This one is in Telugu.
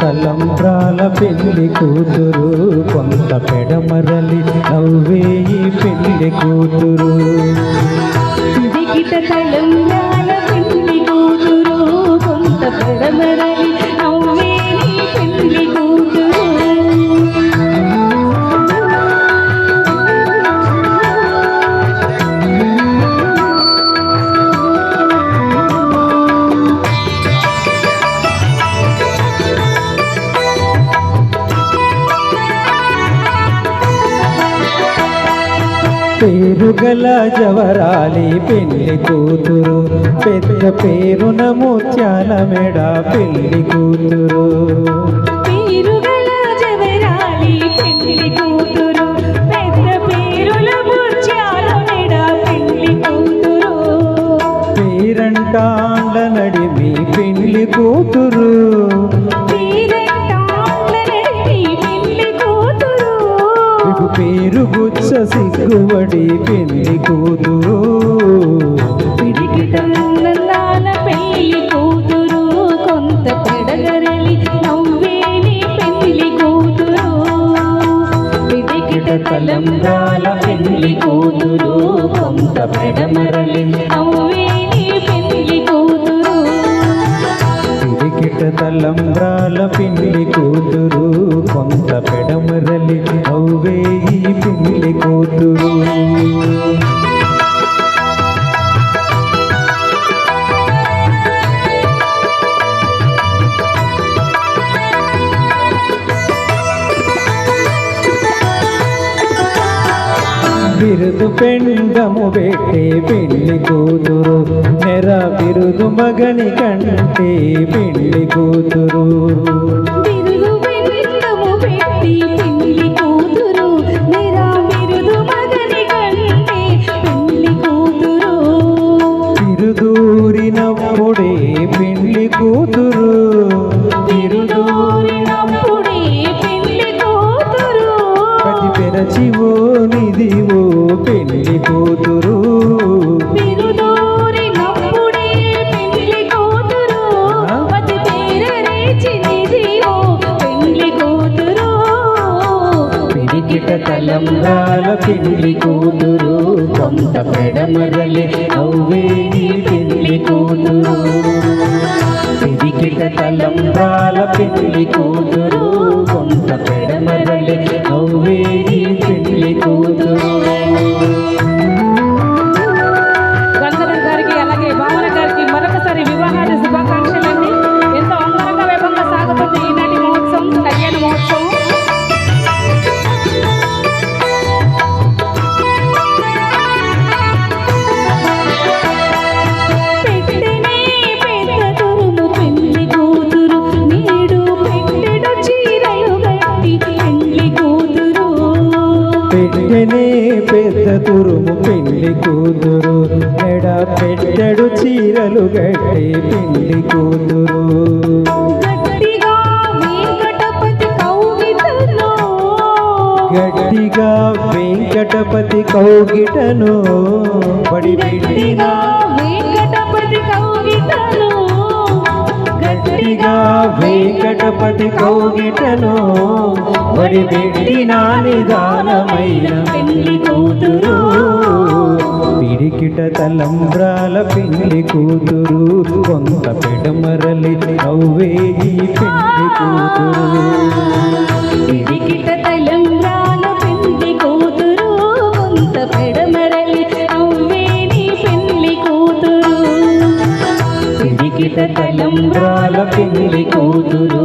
తలంబ్రాల పెళ్లి కూతురు కొంత పెడమరలి నవ్వే ఈ పెళ్లి కూతురు పిడికిట తలంబ్రాల పెళ్లి కూతురు కొంత పెడమరలి నవ్వే ఈ పెళ్లి కూతురు పేరుగల జవరాలి పెళ్లి కూతురు పెద్ద పేరున ముత్యాల మెడ పెళ్లి కూతురు పేరుగల జవరాలి పెళ్లి కూతురు పెద్ద పేరుల ముత్యాల మెడ పెళ్లి కూతురు పేరంటాండ్ల నడిమి పెళ్లి కూతురు పేరు గుచ్చ సిగ్గువడి పెళ్లి కూతురు పిడికిటల పెళ్లి కూతురు కొంత పెడగరలి నవ్వేని పెళ్లి కూతురు పిడికిట తలంబ్రాల పెళ్లి కూతురు కొంత పెడమరలి నవ్వేని పెళ్లి కూతురు పిడికిట తలంబ్రాల పెళ్లి కూతురు కొంత పెడమరలి నవ్వే ఈ పెళ్లి కూతురు బిరుదు పెండము పెట్టే పెళ్లి కూతురు నెర బిరుదు మగని కంటే పెళ్లి కూతురు బిరుదు పెండము పెట్టి పెళ్లి కూతురు నెర బిరుదు మగని కంటే పెళ్లి కూతురు బిరుదూరినప్పుడే పెళ్లి కూతురు బిరుదూరినప్పుడే పెళ్లి కూతురు పది పెరచివో నిదివో పెళ్లి కూతురు బిరుదూరినప్పుడే పెళ్లి కూతురు పది పేరరేచి నిదివో పెళ్లి కూతురు పిడికిట తలంబ్రాల పెళ్లి కూతురు కొంత పెడమరలి నవ్వే ఈ పెళ్లి కూతురు పిడికిట తలంబ్రాల పెళ్లి కూతురు కొంత పెడమరలి నవ్వే ఈ పెళ్లి కూతురు గంగాధర్ గారికి అలాగే భావన గారికి మరొకసారి వివాహాది శుభాకాంక్షలన్నీ. ఎంతో అంగరంగ వైభవంగా సాగుతుంది ఈనాటి మహోత్సవం, కళ్యాణ మహోత్సవం. పెట్టెనే పెద్ద తురుము పెళ్లి కూతురు నీడు పెట్టెడు చీరలు గట్టి పెళ్లి కూతురు పెట్టెనే పెద్ద తురుము పెళ్లి కూతురు ఎడ పెట్టెడు చీరలు గట్టే పెళ్లి కూతురు గట్టిగా వెంకటపతి కౌగిటలో గట్టిగా వెంకటపతి కౌగిటను పడి గట్టిగా వెంకటపతి కౌగిటలో గట్టిగా వెంకటపతి కౌగిటను పడి పెట్టిన నిదానమైన పెళ్లి కూతురు పిడికిట తలంబ్రాల పెళ్లి కూతురు కొంత పెడమరలి నవ్వే ఈ పెళ్లి కూతురు పిడికిట తలంబ్రాల పెళ్లి కూతురు కొంత పెడమరలి నవ్వేని పెళ్లి కూతురు పిడికిట తలంబ్రాల పెళ్లి కూతురు